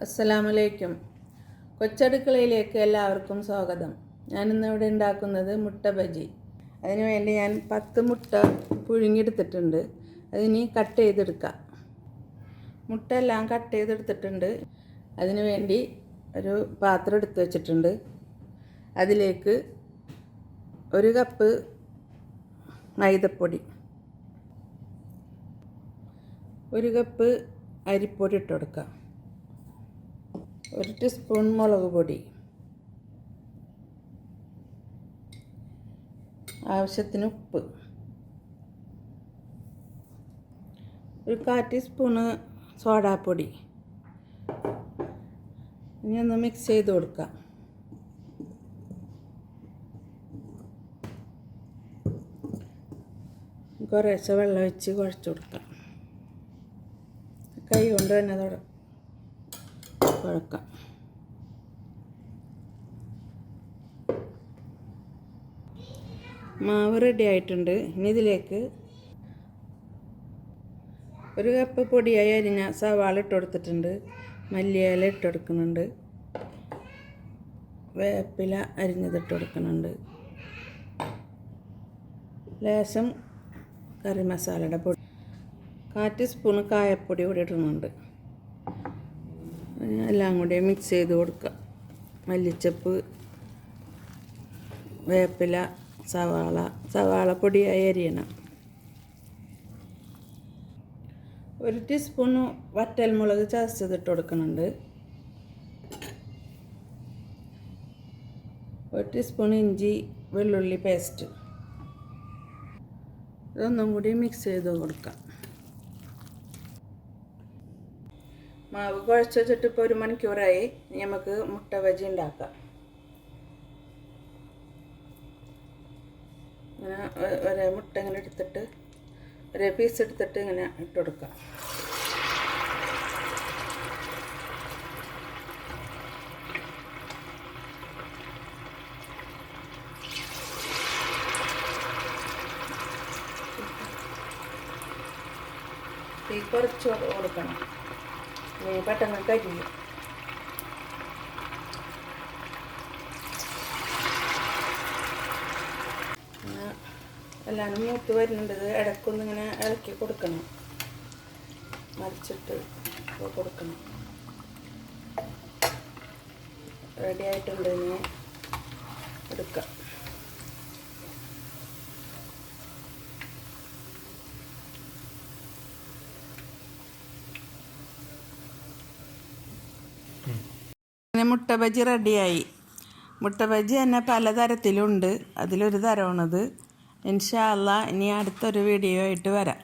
അസ്സലാമലൈക്കും. കൊച്ചടുക്കളയിലേക്ക് എല്ലാവർക്കും സ്വാഗതം. ഞാനിന്നിവിടെ ഉണ്ടാക്കുന്നത് മുട്ട ബജി. അതിനുവേണ്ടി ഞാൻ 10 മുട്ട പുഴുങ്ങിയെടുത്തിട്ടുണ്ട്. അതിനി കട്ട് ചെയ്തെടുക്കാം. മുട്ട എല്ലാം കട്ട് ചെയ്തെടുത്തിട്ടുണ്ട്. അതിനുവേണ്ടി ഒരു പാത്രം എടുത്ത് വെച്ചിട്ടുണ്ട്. അതിലേക്ക് 1 കപ്പ് മൈദപ്പൊടി, 1 കപ്പ് അരിപ്പൊടി ഇട്ട് കൊടുക്കാം, 1 ടീസ്പൂൺ മുളക് പൊടി, ആവശ്യത്തിന് ഉപ്പ്, 1/4 ടീസ്പൂണ് സോഡാപ്പൊടി. ഇനി ഒന്ന് മിക്സ് ചെയ്ത് കൊടുക്കാം. കുറേശ്ശെ വെള്ളം ഒഴിച്ച് കുഴച്ച് കൊടുക്കാം. കൈ കൊണ്ട് തന്നെ കുഴക്കാം. മാവ് റെഡി ആയിട്ടുണ്ട്. ഇനി ഇതിലേക്ക് 1 കപ്പ് പൊടിയായി അരിഞ്ഞ സവാള ഇട്ട് കൊടുത്തിട്ടുണ്ട്, മല്ലിയില ഇട്ട് കൊടുക്കുന്നുണ്ട്, വേപ്പില അരിഞ്ഞതിട്ട് കൊടുക്കുന്നുണ്ട്, ലേശം കറി മസാലയുടെ പൊടി, 1/4 ടീസ്പൂണ് കായപ്പൊടി കൂടി ഇടുന്നുണ്ട്. എല്ലാം കൂടി മിക്സ് ചെയ്ത് കൊടുക്കുക. മല്ലിച്ചപ്പ്, വേപ്പില, സവാള പൊടിയായി അരിയണം. 1 ടീസ്പൂണ് വറ്റൽമുളക് ചതച്ചതിട്ട് കൊടുക്കുന്നുണ്ട്, 1 ടീസ്പൂൺ ഇഞ്ചി വെള്ളുള്ളി പേസ്റ്റ്. ഇതൊന്നും കൂടി മിക്സ് ചെയ്ത് കൊടുക്കാം. മാവ് കുഴച്ച് വെച്ചിട്ട് ഇപ്പോൾ 1 മണിക്കൂറായി. നമുക്ക് മുട്ട ബജി ഉണ്ടാക്കാം. ഇങ്ങനെ ഒരേ മുട്ട ഇങ്ങനെ എടുത്തിട്ട് ഒരേ പീസ് എടുത്തിട്ട് ഇങ്ങനെ ഇട്ട് കൊടുക്കാം. തീ കുറച്ച് കൊടുക്കണം, പെട്ടെന്ന് കരിയും. എല്ലാം മൂത്ത് വരുന്നുണ്ട്. ഇടയ്ക്കൊന്ന് ഇങ്ങനെ ഇളക്കി കൊടുക്കണം, മറിച്ചിട്ട് കൊടുക്കണം. റെഡി ആയിട്ടുണ്ട്. ഇനി എടുക്കാം. മുട്ട ബജി റെഡിയായി. മുട്ട ബജി തന്നെ പലതരത്തിലുണ്ട്. അതിലൊരു തരമാണത്. ഇൻഷാ അല്ലാഹ് ഇനി അടുത്തൊരു വീഡിയോ ആയിട്ട് വരാം.